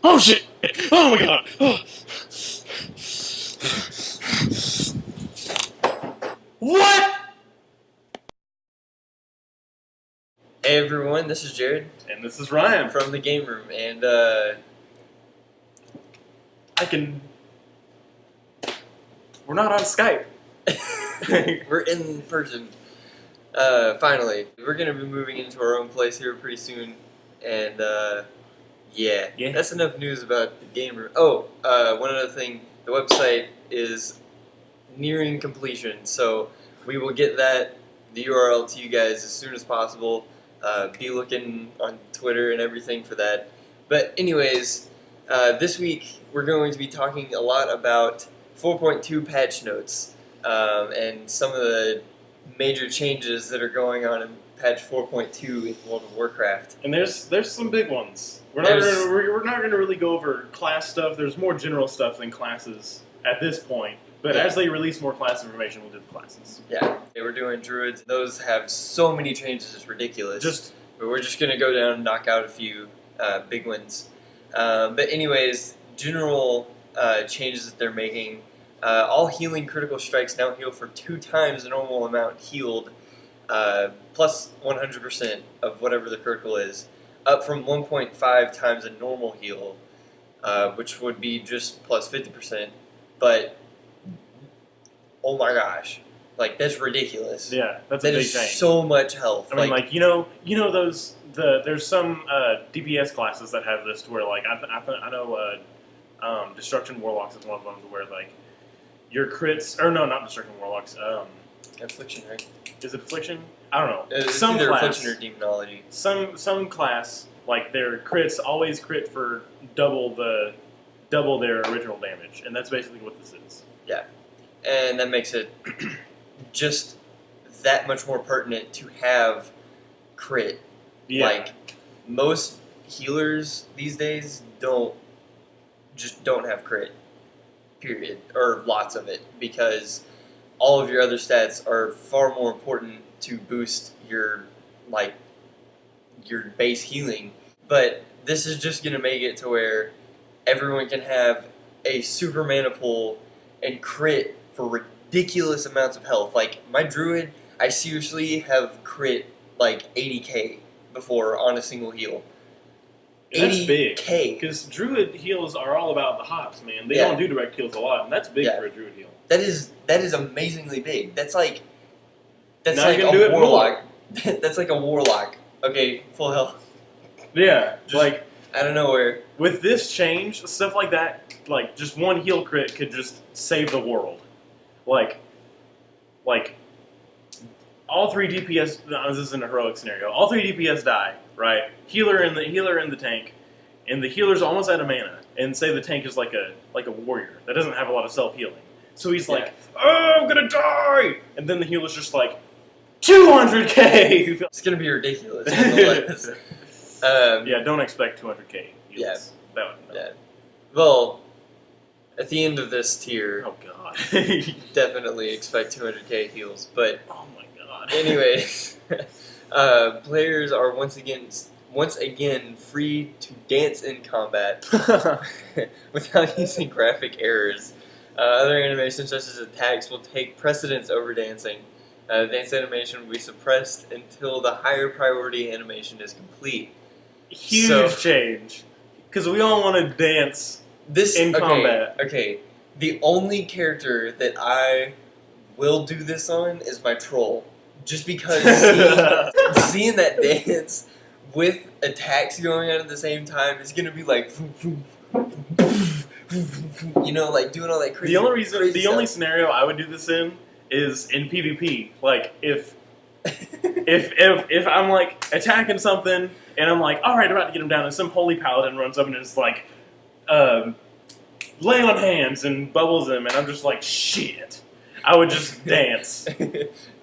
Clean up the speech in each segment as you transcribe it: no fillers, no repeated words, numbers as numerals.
Oh shit! Oh my god! Oh. What? Hey everyone, this is Jared And this is Ryan. from the game room, and We're not on Skype. we're in person. Finally, we're gonna be moving into our own place here pretty soon, and yeah, that's enough news about the game room. Oh, one other thing, the website is nearing completion, so we will get the URL to you guys as soon as possible. Be looking on Twitter and everything for that. But anyways, this week we're going to be talking a lot about 4.2 patch notes and some of the major changes that are going on in patch 4.2 in World of Warcraft. And there's some big ones. We're not gonna really go over class stuff. There's more general stuff than classes at this point. But as they release more class information, we'll do the classes. Yeah, we're doing druids. Those have so many changes, it's ridiculous. But we're just gonna go down and knock out a few big ones. But anyways, general changes that they're making. All healing critical strikes now heal for 2 times the normal amount healed, plus 100% of whatever the critical is, up from 1.5 times a normal heal, which would be just plus 50%. But oh my gosh, like that's ridiculous. Yeah, that's a big change. That is so much health. I mean, you know those there's some DPS classes that have this to where I know Destruction Warlocks is one of them to where your crits, or no, not Destruction Warlocks. Affliction, right? Is it Affliction? I don't know. It's some either class, Affliction or Demonology. Some class, their crits always crit for double their original damage, and that's basically what this is. Yeah, and that makes it just that much more pertinent to have crit. Yeah. Most healers these days don't have crit. Period, or lots of it, because all of your other stats are far more important to boost your base healing. But this is just gonna make it to where everyone can have a super mana pool and crit for ridiculous amounts of health. Like my druid, I seriously have crit 80k before on a single heal. That's big, because druid heals are all about the hops, man. They don't do direct heals a lot, and that's big for a druid heal. That is amazingly big. That's like a warlock. That's like a warlock. Okay, full health. Yeah, out of nowhere. With this change, stuff like that, just one heal crit could just save the world. All 3 DPS. No, this isn't a heroic scenario. All 3 DPS die. Right, healer and the tank, and the healer's almost out of mana. And say the tank is like a warrior that doesn't have a lot of self healing, so he's oh, I'm gonna die, and then the healer's just 200k. It's gonna be ridiculous. Yeah, don't expect 200k heals. Yeah. Well, at the end of this tier, oh god, definitely expect 200k heals. But oh my god. Anyways. Players are once again free to dance in combat without using graphic errors. Other animations such as attacks will take precedence over dancing. Dance animation will be suppressed until the higher priority animation is complete. Huge change, because we all want to dance in combat. Okay, the only character that I will do this on is my troll. Just because seeing that dance with attacks going on at the same time is gonna be doing all that crazy. The only scenario I would do this in is in PvP. If I'm attacking something and I'm all right, about to get him down, and some holy paladin runs up and is lay on hands and bubbles him, and I'm just shit. I would just dance.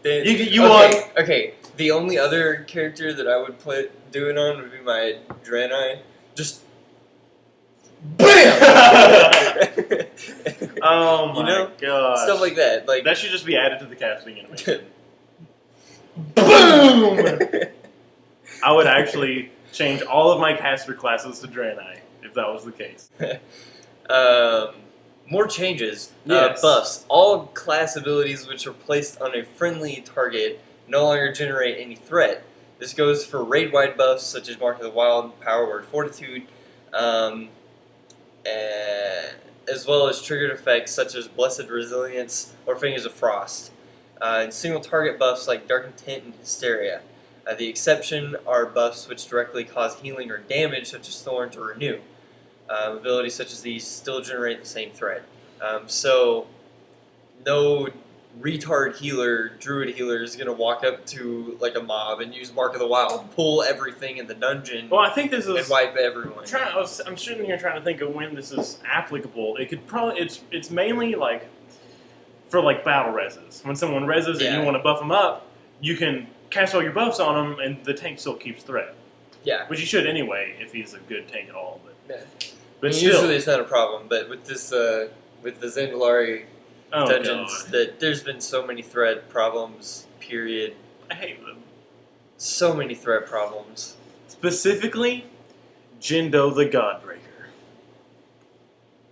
You won. Okay, the only other character that I would do it on would be my Draenei. Just BAM! Oh my gosh. Stuff like that. That should just be added to the casting animation. Boom! I would actually change all of my caster classes to Draenei. if that was the case. More changes. Yes. Buffs. All class abilities which are placed on a friendly target no longer generate any threat. This goes for raid-wide buffs such as Mark of the Wild, Power Word, Fortitude, as well as triggered effects such as Blessed Resilience or Fingers of Frost. And single target buffs like Dark Intent and Hysteria. The exception are buffs which directly cause healing or damage such as Thorns or Renew. Abilities such as these still generate the same threat. So no retard healer, druid healer, is going to walk up to like a mob and use Mark of the Wild, pull everything in the dungeon, Well, I think this is and wipe everyone. I'm sitting here trying to think of when this is applicable. It could probably it's mainly like for like battle reses. When someone reses and you want to buff them up, you can cast all your buffs on them, and the tank still keeps threat. Yeah, which he should anyway if he's a good tank at all. But still, usually it's not a problem. But with this, with the Zandalari dungeons, that there's been so many threat problems. Period. I hate them. So many threat problems. Specifically, Jindo the Godbreaker.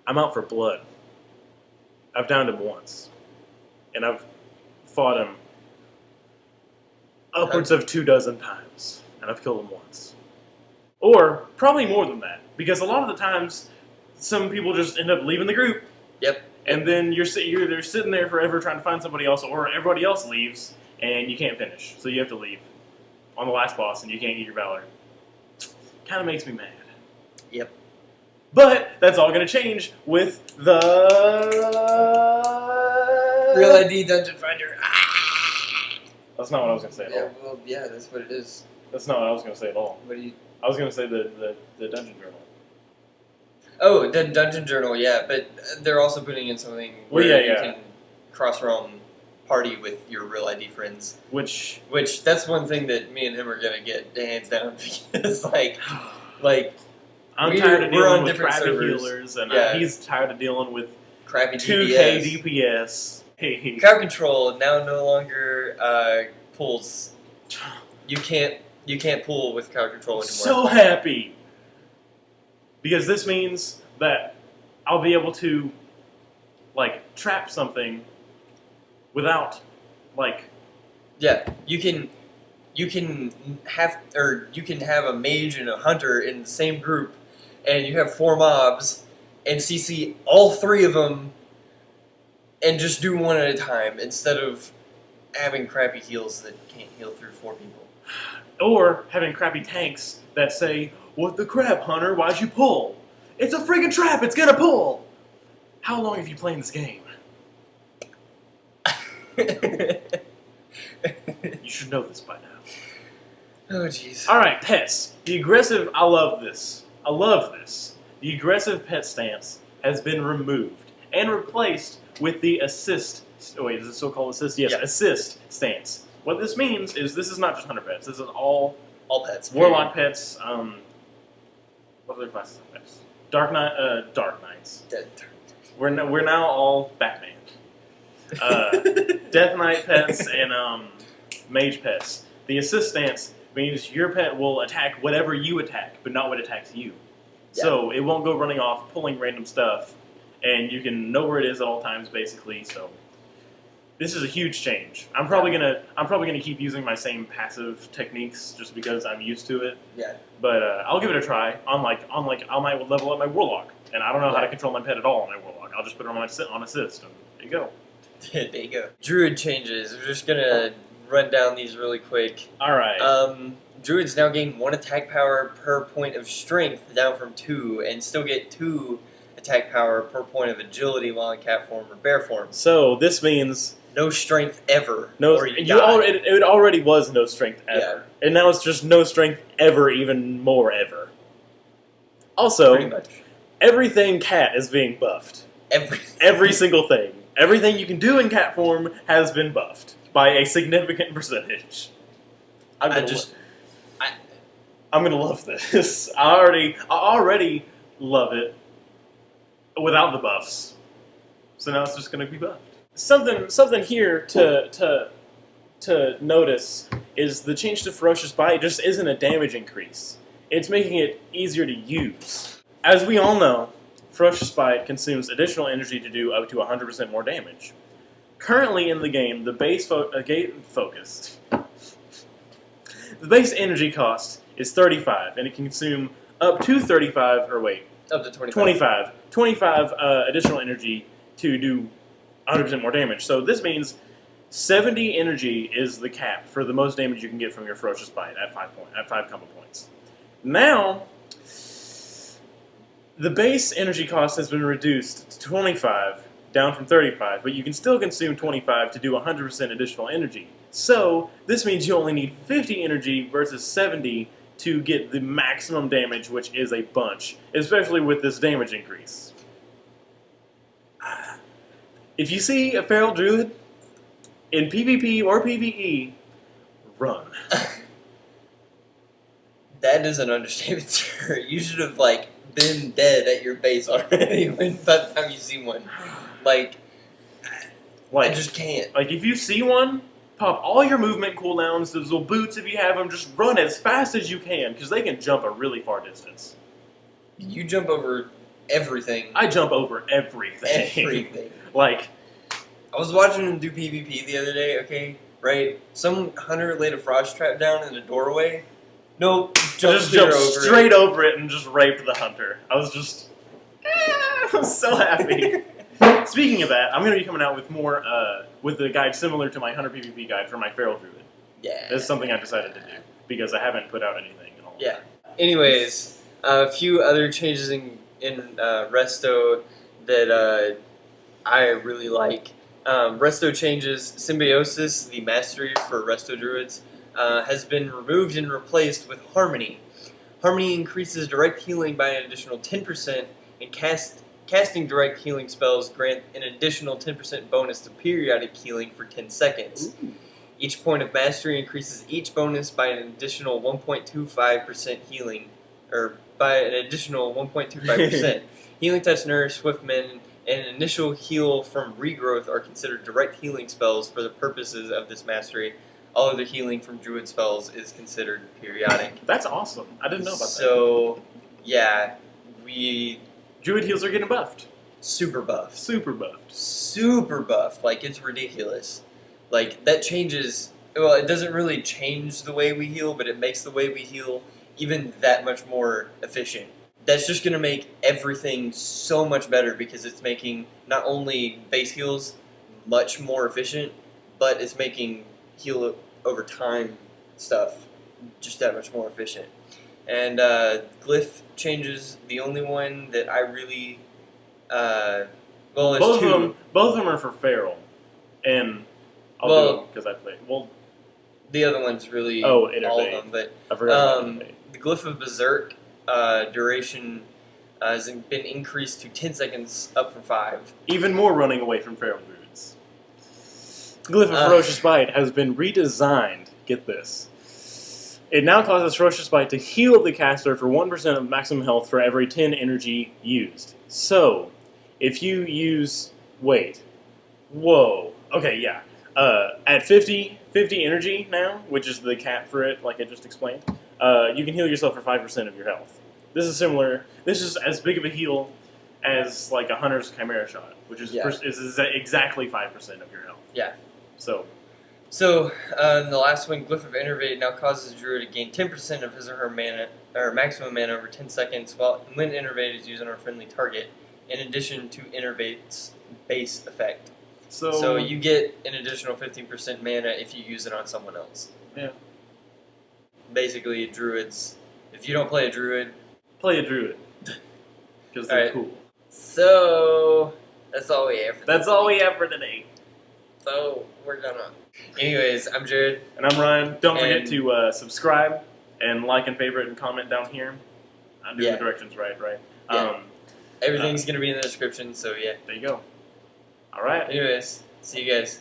I'm out for blood. I've downed him once, and I've fought him upwards of 24 times, and I've killed him once. Or probably more than that, because a lot of the times, some people just end up leaving the group. Yep. And then you're sitting there forever trying to find somebody else, or everybody else leaves, and you can't finish. So you have to leave on the last boss, and you can't get your Valor. Kind of makes me mad. Yep. But that's all going to change with the Real ID Dungeon Finder. That's not what I was going to say at all. Well, yeah, that's what it is. That's not what I was going to say at all. What do you? I was going to say the Dungeon Journal. Oh, the Dungeon Journal, yeah, but they're also putting in something where you can cross-realm party with your Real ID friends. Which that's one thing that me and him are going to get hands down, because, like I'm tired of dealing with crappy servers. healers, and he's tired of dealing with crappy 2K DPS. Crowd control now no longer pulls. You can't pull with crowd control anymore. So happy! Because this means that I'll be able to, like, trap something without, like... Yeah, you can have a mage and a hunter in the same group, and you have 4 mobs, and CC all 3 of them, and just do one at a time, instead of having crappy heals that can't heal through 4 people. Or having crappy tanks that say, "What the crap, Hunter? Why'd you pull? It's a friggin' trap! It's gonna pull!" How long have you played this game? You should know this by now. Oh, jeez. Alright, pets. The aggressive... I love this. The aggressive pet stance has been removed and replaced with the assist... Oh, wait, is it still called assist? Yes, assist stance. What this means is this is not just hunter pets. This is all pets. Warlock pets. What other classes of pets? Dark Knights. We're now all Batman. Death Knight pets and Mage pets. The assist stance means your pet will attack whatever you attack, but not what attacks you. Yeah. So it won't go running off, pulling random stuff, and you can know where it is at all times, basically. So this is a huge change. I'm probably gonna keep using my same passive techniques just because I'm used to it. Yeah. But I'll give it a try. I might level up my Warlock, and I don't know how to control my pet at all on my Warlock. I'll just put it on assist, and there you go. There you go. Druid changes. We're just gonna run down these really quick. All right. Druids now gain 1 attack power per point of strength, down from 2, and still get 2 attack power per point of agility while in cat form or bear form. So this means no strength ever. It already was no strength ever, and now it's just no strength ever, even more ever. Also, pretty much everything cat is being buffed. Every single thing. Everything you can do in cat form has been buffed by a significant percentage. I'm gonna love this. I already love it without the buffs. So now it's just gonna be buffed. Something here to notice is the change to Ferocious Bite just isn't a damage increase. It's making it easier to use. As we all know, Ferocious Bite consumes additional energy to do up to 100% more damage. Currently in the game, the base the base energy cost is 35, and it can consume up to 35, or wait, Up to 25. 25 additional energy to do 100% more damage. So this means 70 energy is the cap for the most damage you can get from your Ferocious Bite at 5 combo points. Now, the base energy cost has been reduced to 25, down from 35, but you can still consume 25 to do 100% additional energy. So, this means you only need 50 energy versus 70 to get the maximum damage, which is a bunch, especially with this damage increase. If you see a feral druid in PvP or PvE, run. That is an understatement, sir. You should have, been dead at your base already by the time you see one. I just can't. If you see one, pop all your movement cooldowns, those little boots if you have them, just run as fast as you can, because they can jump a really far distance. You jump over everything. I jump over everything. Everything. I was watching him do PvP the other day, okay? Right? Some hunter laid a frost trap down in the doorway. Nope. Just jumped straight over it and just raped the hunter. I was just... I'm so happy. Speaking of that, I'm going to be coming out with more, with a guide similar to my Hunter PvP guide for my Feral Druid. Yeah. That's something I decided to do, because I haven't put out anything at all. Yeah. Anyways, a few other changes in Resto that I really like. Resto changes Symbiosis, the mastery for Resto Druids, has been removed and replaced with Harmony. Harmony increases direct healing by an additional 10%, and casting direct healing spells grant an additional 10% bonus to periodic healing for 10 seconds. Ooh. Each point of mastery increases each bonus by an additional 1.25% healing, or by an additional 1.25%. Healing Touch, Nourish, Swift Mend, and Initial Heal from Regrowth are considered direct healing spells for the purposes of this mastery. All other healing from Druid spells is considered periodic. That's awesome. I didn't know about that. So, yeah, Druid heals are getting buffed. Super buffed. Super buffed. Super buffed. It's ridiculous. That changes... Well, it doesn't really change the way we heal, but it makes the way we heal even that much more efficient. That's just going to make everything so much better, because it's making not only base heals much more efficient, but it's making heal over time stuff just that much more efficient. And Glyph changes, the only one that I really... both of them are for Feral. And I'll do them because I played. Well, the other one's really Innervate. all of them, but I forgot about the Glyph of Berserk duration has been increased to 10 seconds, up from 5. Even more running away from Feral Druids. Glyph of Ferocious Bite has been redesigned. Get this. It now causes Ferocious Bite to heal the caster for 1% of maximum health for every 10 energy used. So, if you use... Wait. Whoa. Okay, yeah. At 50 energy now, which is the cap for it, like I just explained, you can heal yourself for 5% of your health. This is similar. This is as big of a heal as a Hunter's Chimera Shot, which is exactly 5% of your health. Yeah. So, the last one, Glyph of Innervate, now causes Druid to gain 10% of his or her mana, or maximum mana over 10 seconds, when Innervate is used on a friendly target, in addition to Innervate's base effect. So you get an additional 15% mana if you use it on someone else. Yeah. Basically, Druids, if you don't play a Druid... Play a Druid. Because they're cool. So, that's all we have for That's all we have for today. So, we're gonna... Anyways, I'm Jared. And I'm Ryan. Don't forget to subscribe and like and favorite and comment down here. I'm doing the directions right? Yeah. Everything's going to be in the description, so yeah. There you go. All right. Anyways, see you guys.